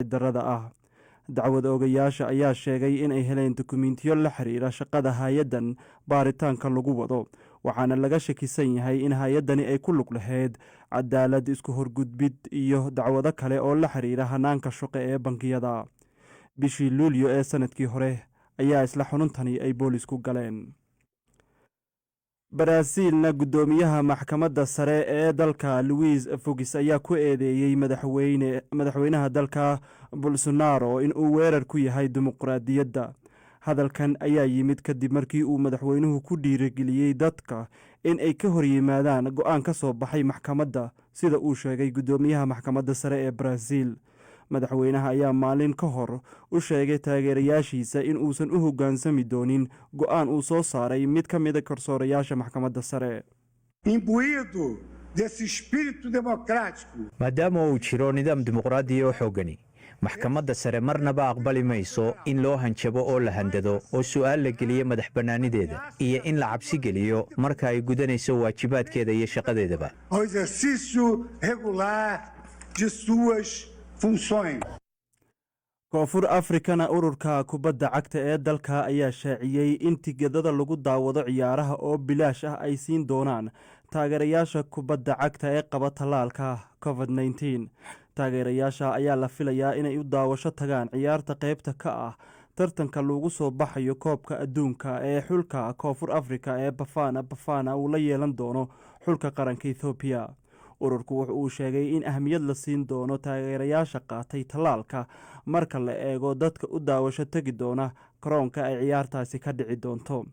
darada ah. dacwad oogayaasha ayaa sheegay in ay heleen dukumiintiyo la xiriira shaqada hay-addan baaritaanka lagu wado, waxaana laga shakisan yahay in hay-addani ay ku lug lahayd cadaalad isku horgudbid iyo dacwado kale oo la xiriira hanaanka shaqo ee bangiyada. bishii luulyo ee sanadkii hore ayaa isla xununtani ay boolisku galeen. baraaziilna guddoomiyaha maxkamadda sare ee dalka louis fogis ayaa ku eedeeyey madaxweynaha dalka bolsonaro in uu weerar ku yahay dimuqraadiyadda. hadalkan ayaa yimid kadib markii uu madaxweynuhu ku dhiirigeliyey dadka in ay ka hor yimaadaan go-aan ka soo baxay maxkamadda, sida uu sheegay guddoomiyaha maxkamadda sare ee baraaziil. madaxweynaha ayaa maalin ka hor u sheegay taageerayaashiisa in uusan u hoggaansami doonin go-aan uu soo saaray mid ka mida garsoorayaasha maxkamadda sare. maadaama uu jiro nidaam dimuqraadiya oo xooggani, maxkamadda sare marnaba aqbali mayso in loo hanjabo oo la handado oo su'aal la geliyo madax bannaanideeda iyo in la cabsi geliyo marka ay gudanayso waajibaadkeeda iyo shaqadeedaba. koonfur afrikana ururka kubadda cagta ee dalka ayaa shaaciyey in tigidhada lagu daawado ciyaaraha oo bilaash ah ay siin doonaan taageerayaasha kubadda cagta ee qaba tallaalka covid-19. taageerayaasha ayaa la filayaa inay u daawasho tagaan ciyaarta qaybta ka ah tartanka lagu soo baxayo koobka adduunka ee xulka koonfur afrika ee bafana uu la yeelan doono xulka qaranka ethoobiya. ururku wuxu uu sheegay in ahmiyad la siin doono taageerayaasha qaatay tallaalka marka la eego dadka u daawasho tegi doona garoonka ay ciyaartaasi ka dhici doonto.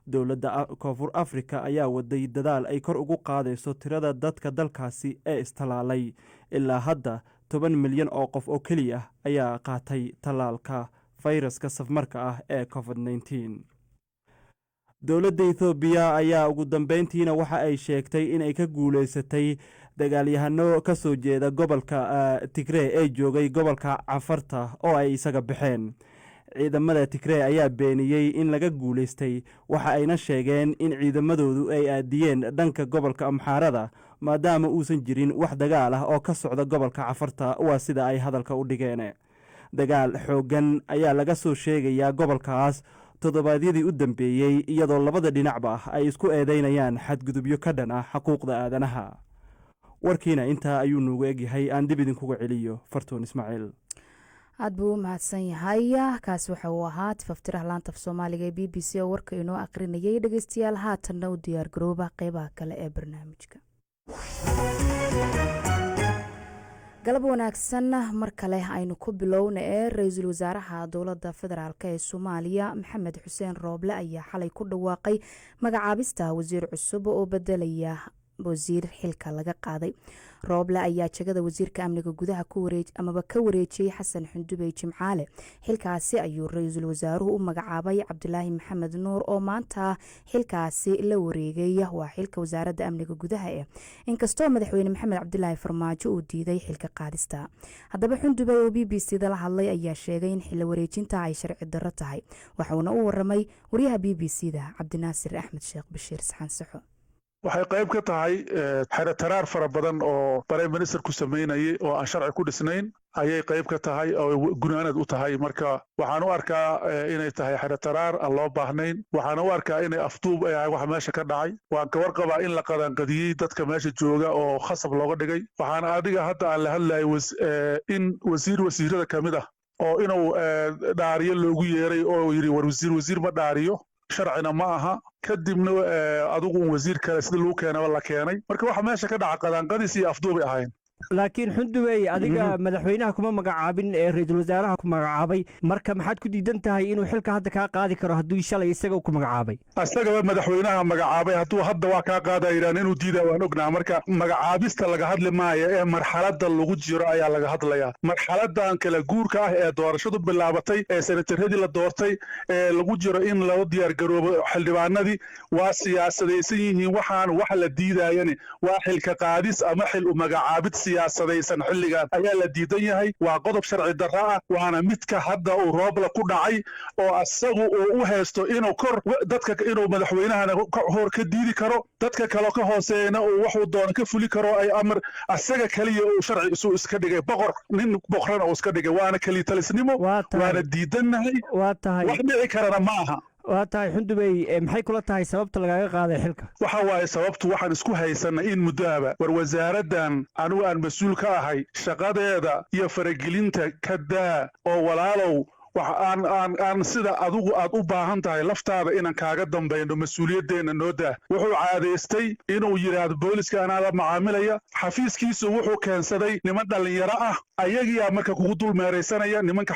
dowladda koonfur afrika ayaa waday dadaal ay kor ugu qaadayso tirada dadka dalkaasi ee istallaalay. ilaa hadda 10 milyan oo qof oo keliya ayaa qaatay tallaalka fayraska safmarka ah ee covid-19. dowladda ethoobiya ayaa ugu dambeyntiina waxa ay sheegtay inay ka guulaysatay dagaalyahano ka soo jeeda gobolka tigree ee joogay gobolka cafarta oo ay isaga baxeen. ciidamada tigree ayaa beeniyey in laga guulaystay, waxa ayna sheegeen in ciidamadoodu ay aadiyeen dhanka gobolka amxaarada maadaama uusan jirin wax dagaal ah oo ka socda gobolka cafarta, waa sida ay hadalka u dhigeen. dagaal xooggan ayaa laga soo sheegayaa gobolkaas toddobaadyadii u dambeeyey, iyadoo labada dhinacba ay isku eedeynayaan xadgudubyo ka dhan ah xuquuqda aadanaha. warkiina intaa ayuu nuugu egyahay. aan dib idinkuga celiyo fartuun ismaaciil. aad buu u mahadsan yahay. kaasi waxa uu ahaa tifaftiraha laanta af soomaaliga ee b b c oo warka inoo aqrinayay. dhegeystayaal haatanna u diyaar garooba qeybaha kale ee barnaamijka. galab wanaagsan mar kale aynu ku bilowna ee ra-iisul wasaaraha dowladda federaalk ee soomaaliya maxamed xuseen rooble ayaa xalay ku dhawaaqay magacaabista wasiir cusub oo bedelaya wasiir xilka laga qaaday. rooble ayaa jagada wasiirka amniga gudaha ka wareejiyey xasan xundubey jimcaale. xilkaasi ayuu ra-iisul wasaaruhu u magacaabay cabdulaahi maxamed nuur oo maanta xilkaasi la wareegay. waa xilka wasaaradda amniga gudaha inkastoo madaxweyne maxamed cabdilaahi farmaajo uu diiday xilka qaadista. haddaba xundubey oo b b c da la hadlay ayaa sheegay in xilli wareejinta ay sharci darro tahay. waxauna u waramay wariyaha b b c da cabdinaasir axmed sheekh bashiir saxaan saxo. waxay qayb ka tahay xerataraar fara badan oo prime minister ku sameynayay oo aan sharci ku dhisnayn ayay qayb ka tahay oo gunaanad u tahay. marka waxaan u arkaa inay tahay xerataraar aan loo baahnayn. waxaan u arkaa inay afduub ay ahay wax meesha ka dhacay. waan ka warqabaa in la qadanqadiyey dadka meesha jooga oo khasab looga dhigay. waxaan adiga hadda aan la hadlayay in wasiirada ka mid ah oo inuu dhaariyo loogu yeeray oo yidhi war wasiir ma dhaariyo, sharcina ma aha. kadibna adigu wasiir kale sida lagu keenaba la keenay. marka waxa meesha ka dhaca qadanqadiis iyo afduubay ahayn. laakiin xundubey adiga madaxweynaha kuma magacaabin ee ra-iisul wasaaraha ku magacaabay. marka maxaad ku diidan tahay inuu xilka hadda kaa qaadi karo hadduu shalay isaga ku magacaabay? isagaba madaxweynaha magacaabay, hadduu hadda waa kaa qaadayaan inuu diida waan ognaa. marka magacaabista laga hadli maayo ee marxaladda lagu jiro ayaa laga hadlayaa. marxaladan kala guurka ah ee doorashadu bilaabatay ee senataradii la doortay ee lagu jiro in loo diyaargaroobo xildhibaanadii waa siyaasadaysan yihiin. waxaan wax la diidayani waa xilka qaadis ama xil u magacaabid siyaasadaysan xilligan ayaa la diidan yahay. waa qodob sharci darro ah, waana midka hadda uu Rooble ku dhacay oo asagu uu u haysto inuu dadka inuu madaxweynahana hor ka diidi karo, dadka kale ka hooseeyana uu wax uu doono ka fuli karo ay amar asaga kaliya uu sharci isu iska dhigay nin boqorana uu iska dhigay. waana kaliya talisnimo, waana diidannahay, wax dhici karana ma aha. waa tahay Xundubey, maxay kula tahay sababta lagaga qaaday xilka? waxa waaye sababtu waxaan isku haysanay in muddaaba war wasaaraddan anigu aan mas-uul ka ahay shaqadeeda iyo faragelinta ka daa oo walaalow aan sida adigu aad u baahan tahay laftaada inaan kaaga dambayno mas-uuliyadeenna noo daa. wuxuu caadaystay inuu yidhaahdo booliska anaa la macaamilaya, xafiiskiisu wuxuu keensaday niman dhallinyaro ah, ayagiyaa marka kugu dul meeraysanaya. nimanka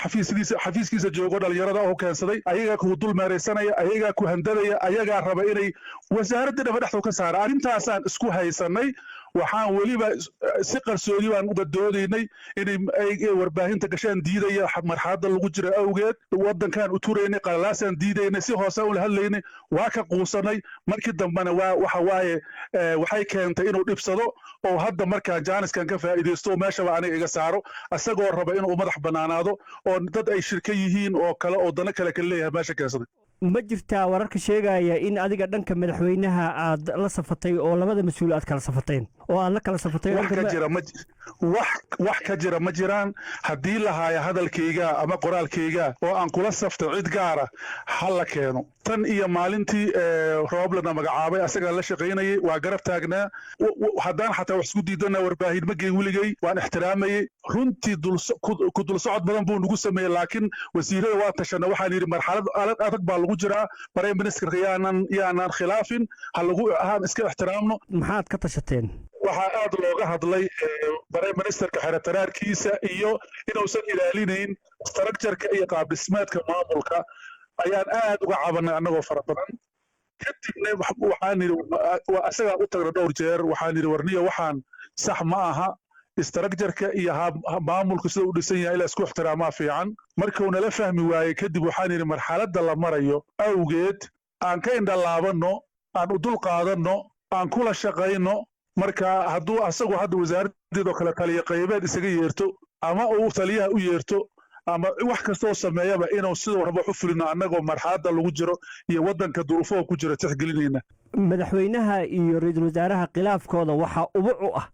xafiiskiisa joogo dhallinyarada ah u keensaday, ayagaa kugu dul meeraysanaya, ayagaa ku handadaya, ayagaa raba inay wasaaradda dhaba dhexdu ka saara. arrintaasaan isku haysanay. waxaan weliba si qarsoodi baan uga doodaynay inay warbaahinta gashaan diidaya marxaladda lagu jira awgeed. waddankaan u turaynay, qalalaasaan diidaynay, si hoosaan ula hadlaynay, waa ka quusanay. markii dambena waxa waaye waxay keentay inuu dhibsado oo hadda markaa jaaniskan ka faa'iidaysto meeshaba aniga iga saaro, asagoo raba inuu madax bannaanaado oo dad ay shirka yihiin oo kale oo dano kale ka leeyahay meesha keensaday. ma jirtaa wararka sheegaya in adiga dhanka madaxweynaha aad la safatay oo labada mas-uul aad kala safateen oo aad la kala safatay? wax ka jira ma jiraan. haddii lahaaya hadalkayga ama qoraalkayga oo aan kula saftay cid gaara ha la keeno. tan iyo maalintii Rooblena magacaabay asagaa la shaqaynayay, waa garab taagnaa. haddaan xataa wax isku diidana warbaahin ma geyn weligay, waan ixtiraamayey. runtii ku dul socod badan buu nagu sameeyey, laakiin wasiirada waa tashana. waxaan yidhi marxalad adag baa lagu jiraa, prime ministerka yaanan khilaafin, haan iska ixtiraamno. maxaad ka tashateen? waxaa aad looga hadlay prime ministerka xerataraarkiisa iyo inuusan ilaalinayn structureka iyo qaabdhismeedka maamulka ayaan aad uga cabanay annagoo fara badan. kadibna waxaan yidhi asagaa u tagna dhowr jeer, waxaan yidhi warniya waxaan sax ma aha, structureka iyo maamulku sida u dhisan yahay ila isku ixtiraamaa fiican. markuu nala fahmi waayey kadib waxaan yidhi marxaladda la marayo awgeed aan ka indhalaabanno, aan u dul qaadanno, aan kula shaqayno. marka hadduu asagu hadda wasaaraddeedoo kale taliya qaybeed isaga yeerto ama uu taliyaha u yeerto ama wax kastoo sameeyaba inuu siduu rabo u fulino annagoo marxaladda lagu jiro iyo waddanka duruufoo ku jira tixgelinayna. madaxweynaha iyo ra-iisul wasaaraha khilaafkooda waxaa ubuc u ah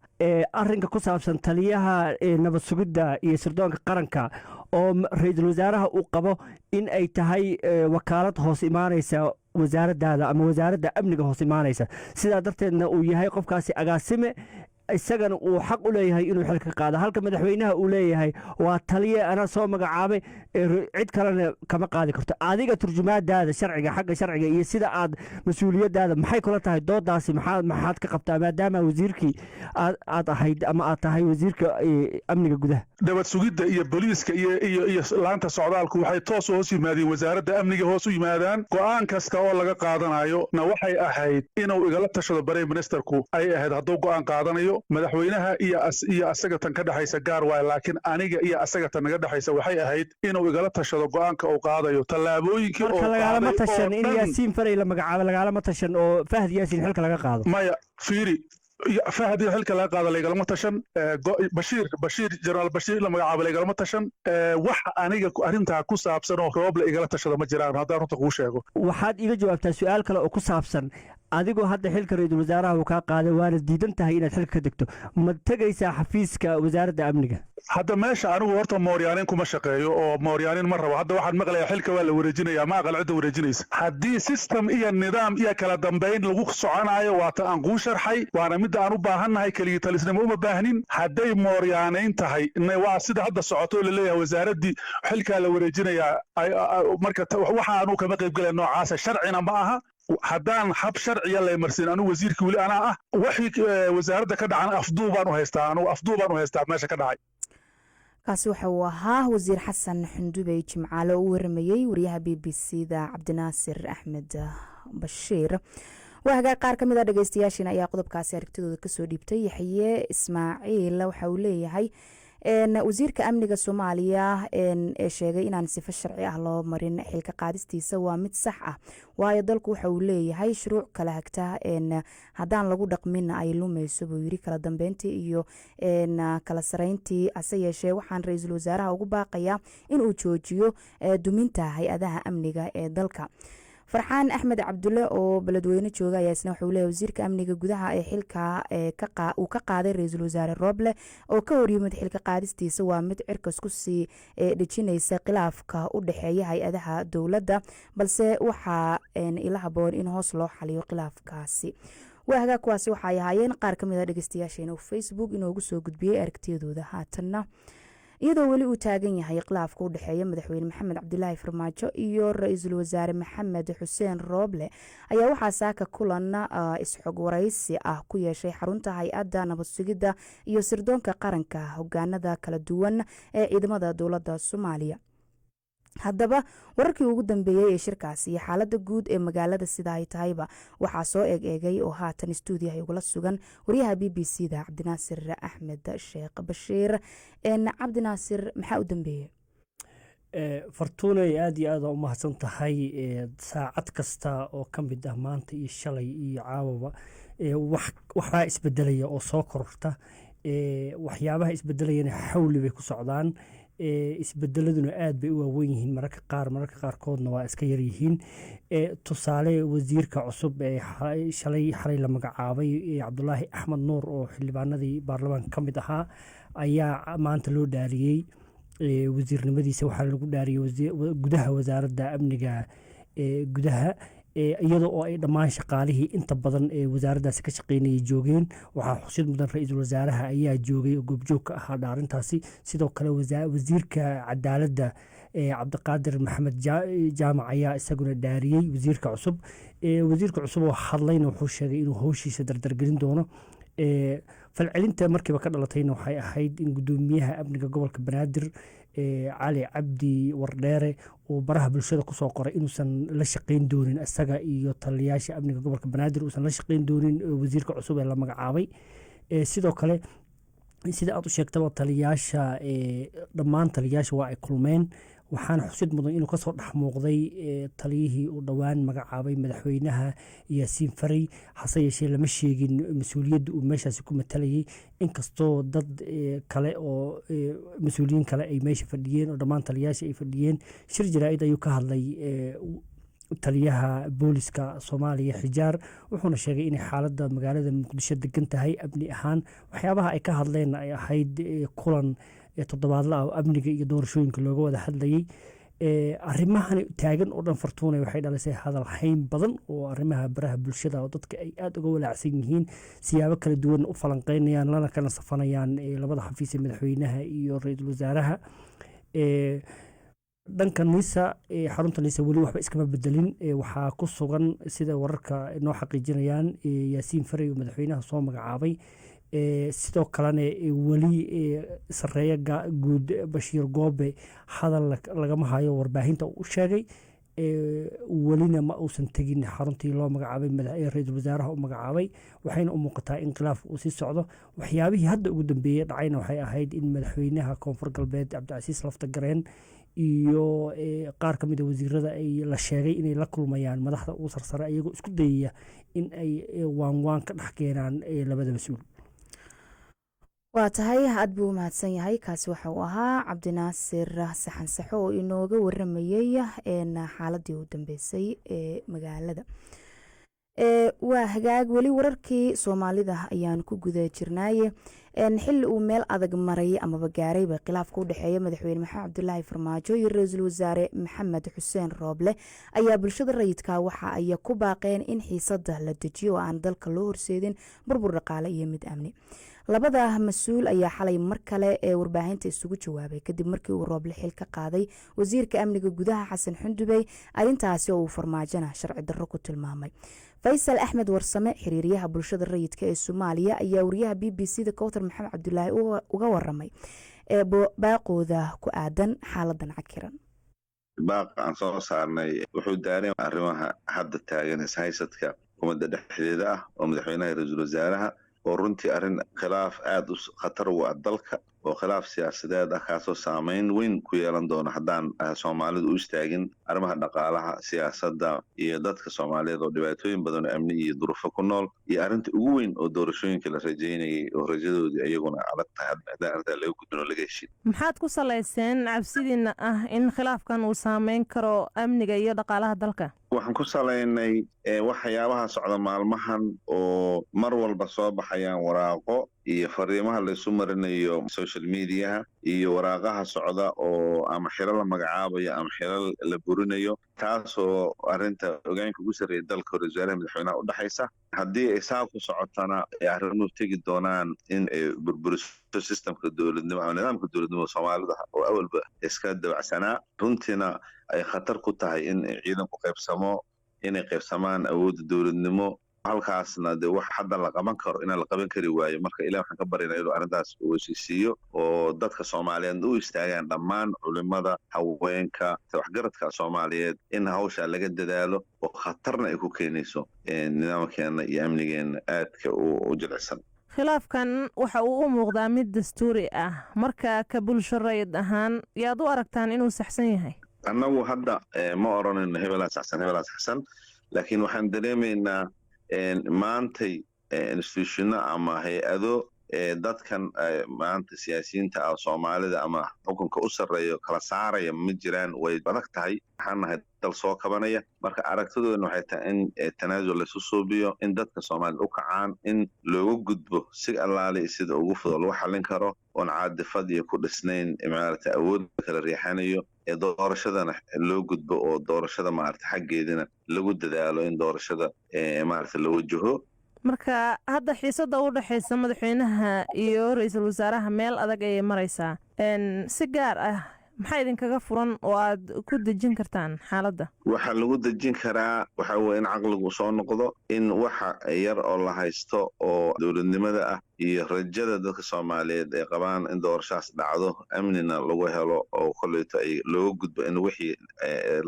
arrinka ku saabsan taliyaha nabad sugidda iyo sirdoonka qaranka oo ra-iisul wasaaraha uu qabo in ay tahay wakaalad hoos imaanaysa wasaaraddaada ama wasaaradda amniga hoos imaanaysa, sidaa darteedna uu yahay qofkaasi agaasime, isagana uu xaq u leeyahay inuu xilka qaado. halka madaxweynaha uu leeyahay waa taliye anaa soo magacaabay, cid kalena kama qaadi karto. adiga turjumaadaada sharciga, xagga sharciga iyo sida aad mas-uuliyadaada maxay kula tahay? doodaasi maxaad ka qabtaa maadaama wasiirkii aad ahayd ama aad tahay wasiirka amniga gudaha? nabad sugidda iyo booliiska iyo laanta socdaalku waxay toos hoos yimaadeen wasaaradda amniga, hoos u yimaadaan. go'aan kasta oo laga qaadanayo na waxay ahayd inuu igala tashado prime ministerku ay ahayd hadduu go'aan qaadanayo. madaxweynaha iyo asaga tan ka dhexaysa gaar waaye, laakiin aniga iyo asaga tan naga dhexaysa waxay ahayd inuu igala tashado go'aanka uu qaadayo. tallaabooyinkii oo lagaalama tashan in Yaasiin Faray la magacaabo, lagaalama tashan oo Fahad Yaasiin xilka laga qaado? maya, fiiri, fahad in xilka laga qaado lagalama tashan, jenaraal bashiir la magacaabo lagalama tashan. waxa aniga arrintaa ku saabsan oo Rooble igala tashada ma jiraan, haddaan runta kuu sheego. waxaad iga jawaabtaa su-aal kale oo ku saabsan adigoo hadda xilka ra-iisul wasaaraha uu kaa qaaday waana diidan tahay inaad xilka ka degto, ma tegaysaa xafiiska wasaaradda amniga? hadda meesha anigu horta mooryaanin kuma shaqeeyo oo mooryaanin ma rabo. hadda waxaan maqlayaa xilka waa la wareejinaya, ma aqal cidda wareejinaysa. haddii system iyo nidaam iyo kala dambayn lagu soconayo waata aan kuu sharxay, waana midda aan u baahannahay. keligii talisnimo uma baahnin. hadday mooryaanayn tahay waa sida hadda socoto laleeyahay wasaaraddii xilkaa la wareejinayaa, marka waxa anuu kama qaybgalaya noocaasa, sharcina ma aha. haddaan hab sharciya laymarsin anigu wasiirkii weli anaa ah, wixii wasaaradda ka dhacan afduubaan u haystaa meesha ka dhacay. kaasi waxa uu ahaa wasiir xasan xundubey jimcaale oo u waramayey wariyaha b b c da cabdinaasir axmed bashiir. waagaa qaar ka mid a dhegeystayaashiina ayaa qodobkaasi aragtidooda kasoo dhiibtay. yaxye ismaaciil waxa uu leeyahay wasiirka amniga soomaaliya ee sheegay inaan sifo sharci ah loo marin xilka qaadistiisa waa mid sax ah, waayo dalku waxa uu leeyahay shuruuc kala hagta haddaan lagu dhaqminna ay lumayso buu yiri kala dambeyntii iyo kala sarayntii. hase yeeshee waxaan ra-iisul wasaaraha ugu baaqayaa inuu joojiyo duminta hay-adaha amniga ee dalka. farxaan axmed cabdulle oo beledweyne jooga ayaa isna wuxuu leeyahay wasiirka amniga gudaha ee xilka uu ka qaaday ra-iisul wasaare Roble oo ka horyimid xilka qaadistiisa waa mid cirkas ku sii dhejinaysa khilaafka u dhexeeya hay-adaha dowladda, balse waxaa ila haboon in hoos loo xaliyo khilaafkaasi. waaga kuwaasi waxay ahaayeen qaar ka mid ah dhageystayaasheena oo Facebook inoogu soo gudbiyay aragtiyadooda. haatanna iyadoo weli uu taagan yahay khilaafka u dhexeeya madaxweyne maxamed cabdilaahi farmaajo iyo ra-iisul wasaare maxamed xuseen Rooble ayaa waxaa saaka kulan isxog waraysi ah ku yeeshay xarunta hay-adda nabad sugidda iyo sirdoonka qaranka hogaanada kala duwan ee ciidamada dowladda Soomaaliya. haddaba wararkii ugu dambeeyay ee shirkaasi iyo xaaladda guud ee magaalada sida ay tahayba waxaa soo eegay oo haatan stuudiyaha igula sugan wariyaha BBC-da cabdinaasir axmed sheekh bashiir. cabdinaasir, maxaa u dambeeyey? fartuunay aad iyo aad u mahadsan tahay. saacad kasta oo ka mid ah maanta iyo shalay iyo caawaba waxaa isbedelaya oo soo kororta. waxyaabaha isbedelayana xawli bay ku socdaan. isbedeladuna aad bay u waaweyn yihiin mararka qaarkoodna waa iska yar yihiin. tusaale wasiirka cusub ee xalay la magacaabay cabdulaahi axmed nuur oo xildhibaanadii baarlamaanka ka mid ahaa ayaa maanta loo dhaariyey wasiirnimadiisa. waxaa lagu dhaariyey gudaha wasaaradda amniga gudaha, iyadoo oo ay dhammaan shaqaalihii inta badan ee wasaaraddaasi ka shaqeynayay joogeen. waxaa xusid mudan ra-iisul wasaaraha ayaa joogay oo goobjoog ka ahaa dhaarintaasi. sidoo kale wasiirka cadaaladda cabdiqaadir maxamed jaamac ayaa isaguna dhaariyey wasiirka cusub. wasiirka cusub oo hadlayna wuxuu sheegay inuu howshiisa dardargelin doono. falcelinta markiiba ka dhalatayna waxay ahayd in gudoomiyaha amniga gobolka banaadir cali cabdi wardheere uu baraha bulshada kusoo qoray inuusan la shaqeyn doonin isaga iyo taliyayaasha amniga gobolka banaadir uusan la shaqeyn doonin wasiirka cusub ee la magacaabay. sidoo kale sida aad u sheegtaba taliyayaasha dhammaan taliyayaasha waa ay kulmeen. waxaana xusid mudan inuu kasoo dhex muuqday taliyihii uu dhowaan magacaabay madaxweynaha yaasiin faray. hase yeeshee lama sheegin mas-uuliyadda uu meeshaasi ku matalayay, inkastoo dad kale oo mas-uuliyiin kale ay meesha fadhiyeen oo dhammaan taliyayaasha ay fadhiyeen. shir jaraa'id ayuu ka hadlay taliyaha booliska Soomaaliya Xijaar, wuxuuna sheegay inay xaaladda magaalada Muqdisho degan tahay amni ahaan. waxyaabaha ay ka hadleen ay ahayd kulan toddobaadla ah oo amniga iyo doorashooyinka looga wada hadlayay. arrimahan taagan oo dhan fartuunay waxay dhalisay hadal hayn badan oo arrimaha baraha bulshada oo dadka ay aad uga walaacsan yihiin, siyaabo kala duwan u falanqeynayaan, lana kala safanayaan labada xafiis ee madaxweynaha iyo ra-iisul wasaaraha. dhanka nisa xarunta nisa weli waxba iskama bedelin. waxaa ku sugan sida wararka noo xaqiijinayaan yaasiin faray oo madaxweynaha soo magacaabay. sidoo kalena weli sareeya guud bashiir goobe hadal lagama hayo warbaahinta u sheegay. welina ma uusan tegin xaruntii loo magacaabay ra-iisul wasaaraha u magacaabay. waxayna u muuqataa in khilaaf uu sii socdo. waxyaabihii hadda ugu dambeeyey dhacayna waxay ahayd in madaxweynaha koonfur galbeed cabdicasiis laftagareen iyo qaar ka mid a wasiirada ay la sheegay inay la kulmayaan madaxda ugu sarsare iyagoo isku dayaya in ay waanwaan ka dhex keenaan labada mas-uul. waa tahay aad buu mahadsan yahay. kaasi waxa uu ahaa cabdinaasir saxan saxo oo inooga waramayey xaaladii u dambeysay ee magaalada. waa hagaag weli wararkii soomaalida ayaan ku guda jirnaaye. xilli uu meel adag maray amaba gaarayba khilaafka u dhexeeya madaxweyne maxamed cabdilaahi farmaajo iyo ra-iisul wasaare maxamed xuseen Rooble ayaa bulshada rayidka waxa ay ku baaqeen in xiisada la dejiyo oo aan dalka loo horseedin burbur dhaqaale iyo mid amni. labada mas-uul ayaa xalay mar kale ee warbaahinta isugu jawaabay kadib markii uu Rooble xil ka qaaday wasiirka amniga gudaha xasan xundubey, arrintaasi oo uu farmaajana sharci darro ku tilmaamay. faysal axmed warsame xiriiryaha bulshada rayidka ee Soomaaliya ayaa wariyaha BBC-da Kowtar maxamed cabdulaahi uga waramay baaqooda ku aadan xaaladan cakiran. baaqa aan soo saarnay wuxuu daaray arrimaha hadda taagan haysadka xukuumadda dhexdeeda ah oo madaxweynaha ra-iisul wasaaraha oo runtii arrin khilaaf aad u khatar u ah dalka oo khilaaf siyaasadeed ah kaasoo saameyn weyn ku yeelan doona haddaan soomaalidu u istaagin arrimaha dhaqaalaha siyaasadda iyo dadka soomaaliyeed oo dhibaatooyin badan oo amni iyo duruufo ku nool iyo arrinta ugu weyn oo doorashooyinka la rajaynayay oo rajadoodii iyaguna adag tahay haddaan arrintaa laga gudbin oo laga heshin. maxaad ku salayseen cabsidiina ah in khilaafkan uu saameyn karo amniga iyo dhaqaalaha dalka? waxaan ku salaynay waxyaabaha socda maalmahan oo mar walba soo baxayaan waraaqo iyo fariimaha laysu marinayo social mediaha iyo waraaqaha socda oo ama xilo la magacaabayo ama xilo la burinayo taasoo arrinta hogaanka ugu sarreeya dalka hore wasaaraha madaxweynaha u dhexaysa haddii ay saa ku socotana ay arrimuhu tegi doonaan in ay burburiso sistemka dowladnimo ama nidaamka dowladnimo soomaalida oo awalba iska dabacsanaa runtiina ay khatar ku tahay in ciidanku qaybsamo inay qaybsamaan awoodda dowladnimo halkaasna dee wax hadda la qaban karo inaan la qaban kari waayo marka ilaah waxaan ka baryana inuu arrintaas uu heshiisiiyo oo dadka soomaaliyeed u istaagaan dhammaan culimada haweenka waxgaradka soomaaliyeed in hawshaa laga dadaalo oo khatarna ay ku keenayso nidaamkeena iyo amnigeena aadka u jilicsan. khilaafkan waxa uu u muuqdaa mid dastuuri ah marka ka bulsho rayid ahaan yaad u aragtaan inuu saxsan yahay? annagu hadda ma oranayno hebelaa saxsan laakiin waxaan dareemaynaa maantay institutionno ama hay-ado dadkan maanta siyaasiyiinta ah soomaalida ama xukunka u sarreeyo kala saaraya ma jiraan way adag tahay waxaan nahay dal soo kabanaya marka aragtidoodana waxay tahay in tanaasul laysu suubiyo in dadka soomaalida u kacaan in looga gudbo si allaale sida ugu fudud lagu xallin karo oon caadifad iyo ku dhisnayn maaragta awood kala riixanayo doorashadana loo gudbo oo doorashada maaragta xaggeedina lagu dadaalo in doorashada maaragta la wajaho. marka hadda xiisada u dhaxaysa madaxweynaha iyo ra-iisul wasaaraha meel adag ayay maraysaa si gaar ah maxaa idinkaga furan oo aad ku dejin kartaan xaaladda? waxaa lagu dejin karaa waxa weye in caqligu soo noqdo in waxa yar oo la haysto oo dowladnimada ah iyo rajada dadka soomaaliyeed ay qabaan in doorashaas dhacdo amnina lagu helo oo koleyto ay looga gudbo in wixii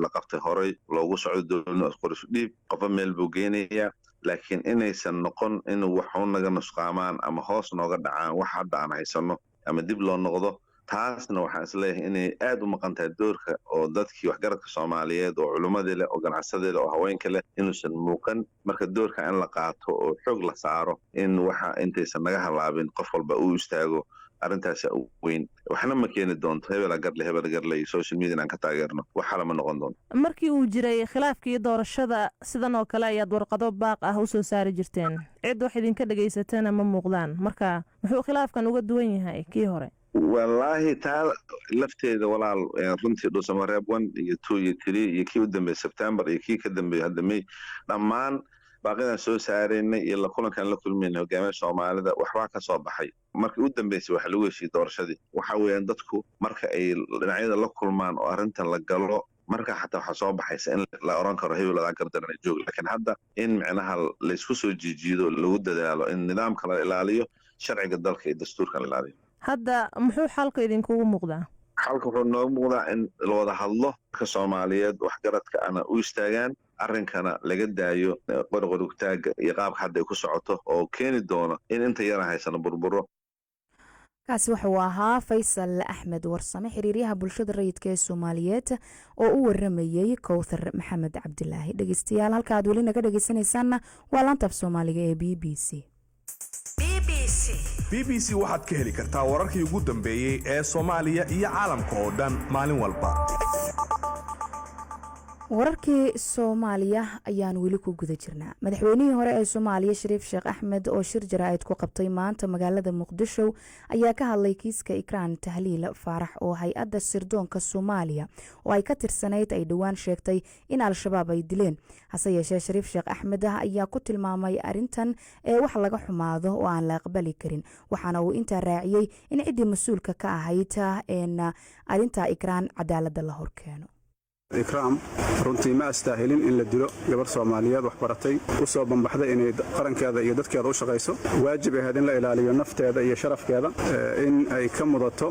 la qabtay horey loogu socdo dowladnimo isqorisho dhiib qofa meel buu geenayaa laakiin inaysan noqon in waxu naga nusqaamaan ama hoos nooga dhacaan wax hadda aan haysano ama dib loo noqdo taasna waxaan isleeyahay inay aad u maqan tahay doorka oo dadkii waxgaradka soomaaliyeed oo culimmadii leh oo ganacsadii leh oo haweenka leh inuusan muuqan marka doorka in la qaato oo xoog la saaro in waxa intaysan naga halaabin qof walba uu istaago arrintaasi weyn waxna ma keeni doonto hebel garle iyo social media aan ka taageerno waxa lama noqon doonto. markii uu jiray khilaafkii doorashada sidan oo kale ayaad warqado baaq ah u soo saari jirteen cid wax idinka dhagaysateena ma muuqdaan marka muxuu khilaafkan uga duwan yahay kii hore? wallaahi taa lafteeda walaal runtii dhuusamareeb 1 iyo 2 iyo 3 iyo kii u dambeeyey September iyo kii ka dambeeyey hadda May dhammaan baaqidan soo saaraynay iyo la kulankan la kulmaynay hogaamiyaha Soomaalida waxba ka soo baxay markii u dambeysay waxa lagu heshiiyay doorashadii waxa weeyaan dadku marka ay dhinacyada la kulmaan oo arrintan la galo marka xataa waxa soo baxaysa in la oran karo hebel laga gardaran joog laakiin hadda in micnaha la isku soo jiijiido lagu dadaalo in nidaamka la ilaaliyo sharciga dalka iyo dastuurka la ilaaliyo. hadda muxuu xalka idinkugu muuqdaa? xalka wuxuu noogu muuqdaa in la wada hadlo ka Soomaaliyeed waxgaradka ana u istaagaan arrinkana laga daayo qorqorugtaaga iyo qaabka hadda ay ku socoto oo keeni doono in inta yara haysano burburo. kaasi wuxuu ahaa Faysal Axmed Warsame xiriiryaha bulshada rayidka ee Soomaaliyeed oo u waramayay Kowthar Maxamed Cabdilaahi. dhageystayaal halka aad weli naga dhageysanaysaana waa laanta af Soomaaliga ee BBC. BBC waxaad ka heli kartaa wararkii ugu dambeeyay ee Soomaaliya iyo caalamka oo dhan maalin walba. wararkii Soomaaliya ayaan weli ku guda jirnaa. madaxweynihii hore ee Soomaaliya Shariif Sheekh Axmed oo shir jaraa'id ku qabtay maanta magaalada Muqdisho ayaa ka hadlay kiiska Ikraan Tahliil Faarax oo hay-adda sirdoonka Soomaaliya oo ay ka tirsanayd ay dhawaan sheegtay in al-shabaab ay dileen. hase yeeshee Shariif Sheekh Axmed ayaa ku tilmaamay arrintan wax laga xumaado oo aan la aqbali karin waxaana uu intaa raaciyay in ciddii mas-uulka ka ahayd arrinta Ikraan cadaaladda la horkeeno. ikraam runtii ma astaahilin in la dilo gabar Soomaaliyeed wax baratay u soo banbaxday inay qarankeeda iyo dadkeeda u shaqayso waajib ahayd in la ilaaliyo nafteeda iyo sharafkeeda in ay ka mudato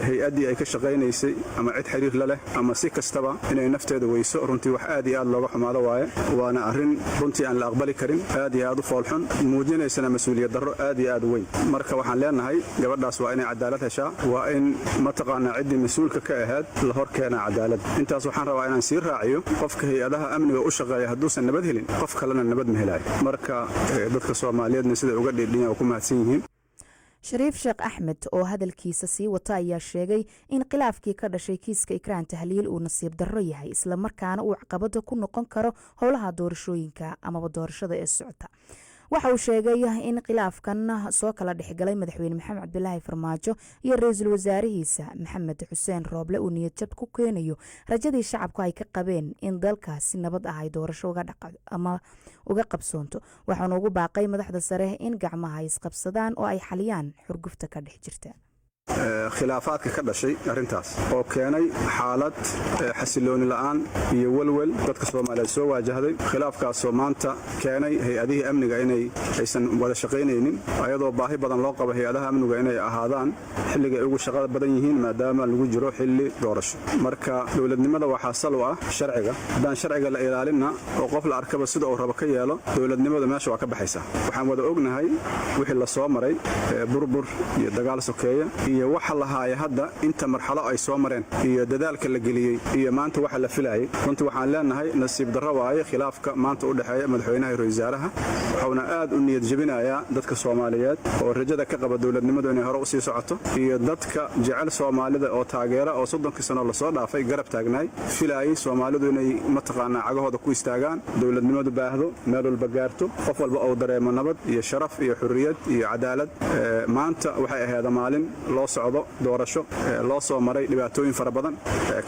hay'adii ay ka shaqaynaysay ama cid xiriir la leh ama si kastaba inay nafteeda weyso runtii wax aad iyo aad looga xumaado waaye waana arrin runtii aan la aqbali karin aad iyo aad u foolxun muujinaysana mas'uuliyad darro aad iyo aad u weyn marka waxaan leenahay gabadhaas waa inay cadaalad heshaa waa in mataqaanaa ciddii mas-uulka ka ahayd la hor keenaa cadaalad intaas waxaan rabaa inaan sii raaciyo qofka hay-adaha amniga u shaqeeya hadduusan nabad helin qof kalena nabad ma helaayo marka dadka Soomaaliyeedna sida uga dhidhiyan ku mahadsan yihiin shariif sheekh axmed oo hadalkiisa sii wata ayaa sheegay in khilaafkii ka dhashay kiiska ikraan tahliil uu nasiib darro yahay isla markaana uu caqabada ku noqon karo howlaha doorashooyinka amaba doorashada ee socota waxa uu sheegay in khilaafkan soo kala dhexgalay madaxweyne maxamed cabdilaahi farmaajo iyo ra-iisul wasaarihiisa maxamed xuseen rooble uu niyadjab ku keenayo rajadii shacabku ay ka qabeen in dalkaasi nabad ah ay doorasho uga qabsoonto waxaana ugu baaqay madaxda sare in gacmaha ay isqabsadaan oo ay xaliyaan xurgufta ka dhex jirta khilaafaadka ka dhashay arrintaas oo keenay xaalad xasilooni la'aan iyo walwal dadka Soomaaliyeed soo waajahday khilaafkaasoo maanta keenay hay-adihii amniga inay aysan wada shaqaynaynin ayadoo baahi badan loo qabo hay-adaha amniga inay ahaadaan xilliga ay ugu shaqada badan yihiin maadaama lagu jiro xilli doorasho marka dowladnimada waxaa sal u ah sharciga haddaan sharciga la ilaalinna oo qof la arkaba sida uu rabo ka yeelo dowladnimada meesha waa ka baxaysa waxaan wada ognahay wixii la soo maray burbur iyo dagaal sokeeya iyo waxa la haaya hadda inta marxalo ay soo mareen iyo dadaalka la geliyey iyo maanta waxa la filayay runtii waxaan leenahay nasiib darro waaye khilaafka maanta u dhexeeya madaxweynaha iyo wasaaraha wuxuuna aad u niyad jebinayaa dadka Soomaaliyeed oo rajada ka qaba dowladnimadu inay hore u sii socoto iyo dadka jecel Soomaalida oo taageera oo 30 sano la soo dhaafay garab taagnaay filayay Soomaalidu inay mataqaanaa cagahooda ku istaagaan dowladnimadu baahdo meel walba gaarto qof walba oo dareemo nabad iyo sharaf iyo xurriyad iyo cadaalad maanta waxay ahayd maalin loo socdo doorasho loo soo maray dhibaatooyin fara badan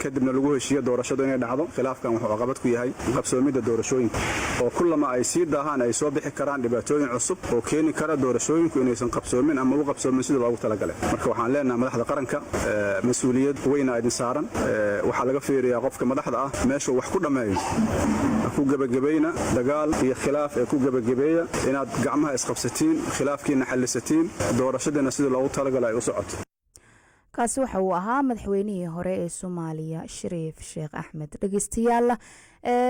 kadibna lagu heshiiyay doorashadu inay dhacdo khilaafkan wuxuu caqabad ku yahay qabsoomida doorashooyinka oo kullama ay sii daahaan ay soo bixi karaan dhibaatooyin cusub oo keeni kara doorashooyinku inaysan qabsoomin ama u qabsoomin sidii loogu talagalay marka waxaan leenahay madaxda qaranka mas'uuliyad weyn ay idin saaran waxaa laga fiiriyaa qofka madaxda ah meeshuu wax ku dhammeeyo ku gabagabayna dagaal iyo khilaaf ee ku gabagabeeya inaad gacmaha isqabsatiin khilaafkiina xallisatiin doorashadiina sidii loogu talagalay ay u socoto kaasi waxa uu ahaa madaxweynihii hore ee Soomaaliya Shariif Sheekh Axmed dhageystayaal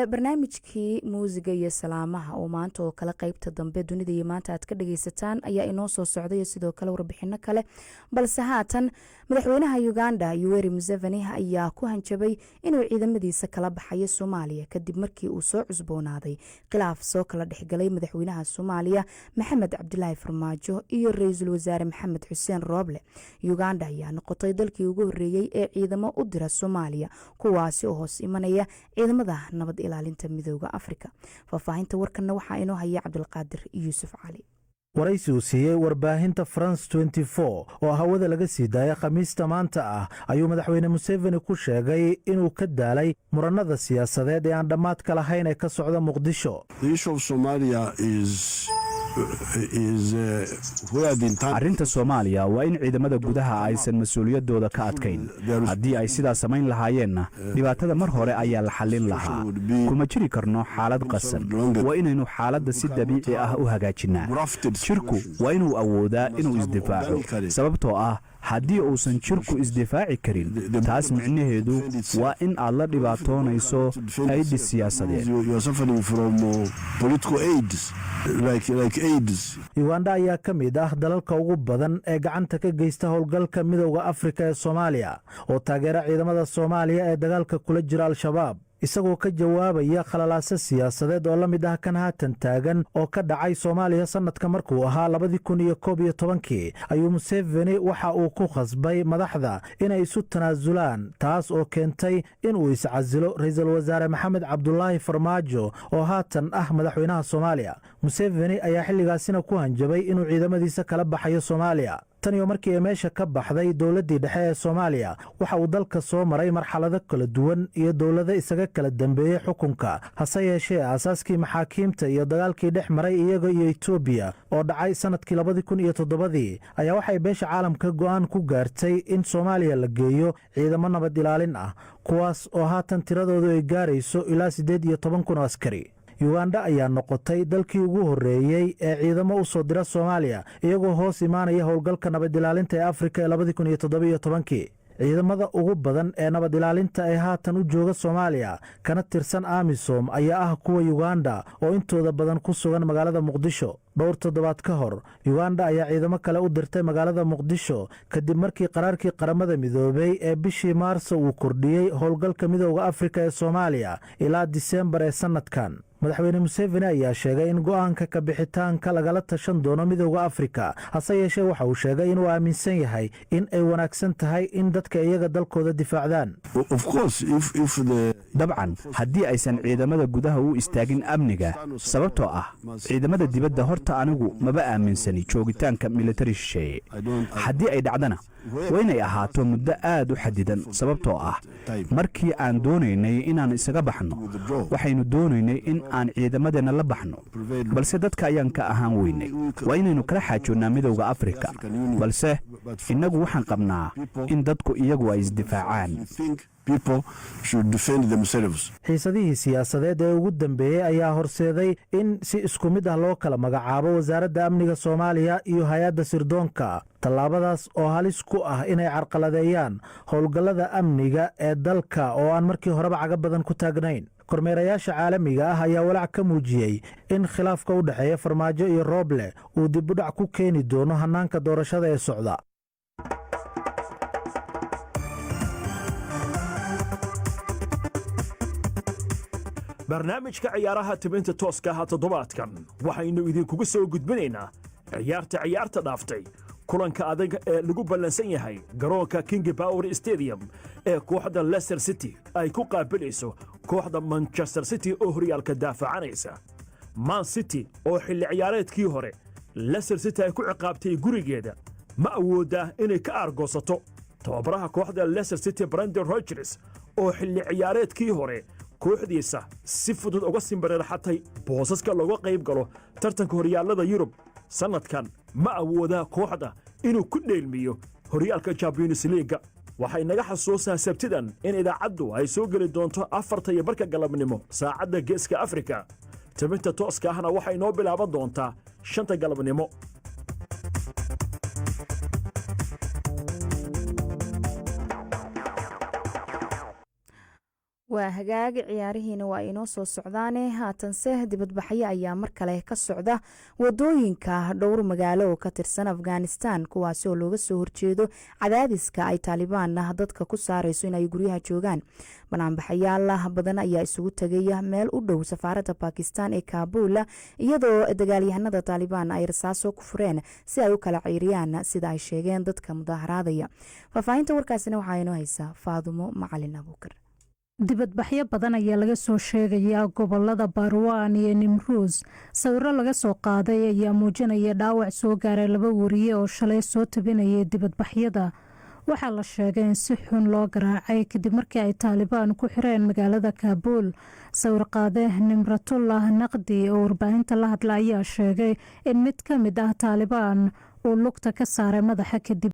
barnaamijkii muusiga iyo salaamaha oo maanta oo kala qaybta dambe dunida iyo maanta aad ka dhageysataan ayaa inoo soo socday sidoo kale warbixino kale balse haatan madaxweynaha Uganda Yoweri Museveni ayaa ku hanjabay inuu ciidamadiisa kala baxayo Soomaaliya kadib markii uu soo cusboonaaday khilaaf soo kala dhexgalay madaxweynaha Soomaaliya Maxamed Cabdilaahi Farmaajo iyo ra-iisul wasaare Maxamed Xuseen Rooble Uganda ayaa noqotay dalkii ugu horeeyay ee ciidamo u dira Soomaaliya kuwaasi oo hoos imanaya ciidamada nabad ilaalinta midowga Afrika faahfaahinta warkana waxaa inoo haya Cabdulqaadir Yuusuf Cali waraysi uu siiyey warbaahinta France 24 oo hawada laga sii daayay khamiista maanta ah ayuu madaxweyne Museveni ku sheegay inuu ka daalay muranada siyaasadeed ee aan dhammaadka lahayn ee ka socda Muqdisho. arrinta Soomaaliya waa in ciidamada gudaha aysan mas'uuliyadooda ka adkayn haddii ay sidaa samayn lahaayeenna dhibaatada mar hore ayaa la xallin lahaa kuma jiri karno xaalad qasan waa inaynu xaaladda si dabiici ah u hagaajinaa jirku waa inuu awoodaa inuu isdifaaco sababtoo ah haddii uusan jirku isdifaaci karin taas micnaheedu waa in aad la dhibaatoonayso aidi siyaasadeed. Uganda ayaa ka mid ah dalalka ugu badan ee gacanta ka geysta howlgalka midowga Afrika ee Soomaaliya oo taageera ciidamada Soomaaliya ee dagaalka kula jira Al-Shabaab isagoo ka jawaabaya khalalaase siyaasadeed oo la mid ah kan haatan taagan oo ka dhacay Soomaaliya sanadka markuu ahaa 2011 ayuu Museveni waxa uu ku khasbay madaxda inay isu tanaasulaan taas oo keentay in uu iscasilo ra-iisul wasaare Maxamed Cabdulaahi Farmaajo oo haatan ah madaxweynaha Soomaaliya. Museveni ayaa xilligaasina ku hanjabay inuu ciidamadiisa kala baxayo Soomaaliya. tan iyo markii ay meesha ka baxday dowladdii dhexe ee soomaaliya waxa uu dalka soo maray marxalado kala duwan iyo dowlado isaga kala dambeeyey xukunka hase yeeshee aasaaskii maxaakiimta iyo dagaalkii dhex maray iyaga iyo etoobiya oo dhacay sannadkii 2007 ayaa waxay beesha caalamka go'aan ku gaartay in soomaaliya la geeyo ciidamo nabad ilaalin ah kuwaas oo haatan tiradoodu ay gaarayso ilaa 18,000 oo askari. yuganda ayaa noqotay dalkii ugu horreeyey ee ciidamo u soo dira soomaaliya iyagoo hoos imaanaya howlgalka nabad ilaalinta ee afrika ee 2017 ciidamada ugu badan ee nabad ilaalinta ee haatan u jooga soomaaliya kana tirsan amisom ayaa ah kuwa yuganda oo intooda badan ku sugan magaalada muqdisho. dhowr toddobaad ka hor yuganda ayaa ciidamo kale u dirtay magaalada muqdisho kadib markii qaraarkii qaramada midoobey ee bishii maarso uu kordhiyey howlgalka midowda afrika ee soomaaliya ilaa diseembar ee sannadkan. madaxweyne museveni ayaa sheegay in go'aanka ka bixitaanka lagala tashan doono midowda afrika hase yeeshee waxa uu sheegay inuu aaminsan yahay in ay wanaagsan tahay in dadka iyaga dalkooda difaacdaan. dabcan haddii aysan ciidamada gudaha u istaagin amniga sababtoo ah ciidamada dibadda horta anigu maba aaminsani joogitaanka militari shisheeye haddii ay dhacdana waa inay ahaato muddo aad u xadidan sababtoo ah markii aan doonaynay inaan isaga baxno waxaynu doonaynay in aan ciidamadeenna la baxno balse dadka ayaan ka ahaan weynay waa inaynu kala xaajoonnaa midowda afrika balse innagu waxaan qabnaa in dadku iyagu ay isdifaacaan. xiisadihii siyaasadeed ee ugu dambeeyey ayaa horseeday in si isku mid ah loo kala magacaabo wasaaradda amniga soomaaliya iyo hay-adda sirdoonka. tallaabadaas oo halis ku ah inay carqaladeeyaan howlgallada amniga ee dalka oo aan markii horeba caga badan ku taagnayn. kormeerayaasha caalamiga ah ayaa walaac ka muujiyey in khilaafka u dhexeeya farmaajo iyo rooble uu dibudhac ku keeni doono hannaanka doorashada ee socda. barnaamijka ciyaaraha tibinta tooska ah toddobaadkan waxaynu idinkugu soo gudbinaynaa ciyaarta dhaaftay kulanka adag ee lagu ballansan yahay garoonka King Power Stadium ee kooxda Leicester City ay ku qaabilayso kooxda Manchester City oo horyaalka daafacanaysa. Man City oo xilli ciyaareedkii hore Leicester City ay ku ciqaabtay gurigeeda ma awoodaa inay ka argoosato. tababaraha kooxda Leicester City Brendan Rodgers oo xilli ciyaareedkii hore kooxdiisa si fudud uga simbareerxatay boosaska looga qayb galo tartanka horyaalada Yurub sanadkan ma awoodaa kooxda inuu ku dheelmiyo horyaalka Champions League. waxay naga xasuusaa sabtidan in idaacaddu ay soo geli doonto 4:00 galabnimo saacadda Geeska Afrika. tabinta tooska ahna waxay noo bilaaban doontaa 5 galabnimo. waa hagaag ciyaarihiina waa inoo soo socdaane haatanse dibadbaxyo ayaa mar kale ka socda wadooyinka dhowr magaalo oo ka tirsan Afghanistan kuwaasi oo looga soo horjeedo cadaadiska ay Taliban dadka ku saarayso in ay guryaha joogaan. banaanbaxayaal badan ayaa isugu tagaya meel u dhow safaaradda Pakistan ee Kabul iyadoo dagaalyahanada Taliban ay rasaaso ku fureen si ay u kala ciiriyaan sida ay sheegeen dadka mudaharaadaya. faafahinta warkaasina waxaa inoo haysaa Faadumo Macalin Abuukar. dibadbaxyo badan ayaa laga soo sheegayaa gobolada Barwan iyo Nimruz. sawiro laga soo qaaday ayaa muujinaya dhaawac soo gaaray 2 wariye oo shalay soo tabinayay dibadbaxyada. waxaa la sheegay in si xun loo garaacay kadib markii ay Taliban ku xireen magaalada Kabul. sawir qaade Nimratullah Naqdi oo warbaahinta la hadla ayaa sheegay in mid ka mid ah Taliban uu lugta ka saaray madaxa kadib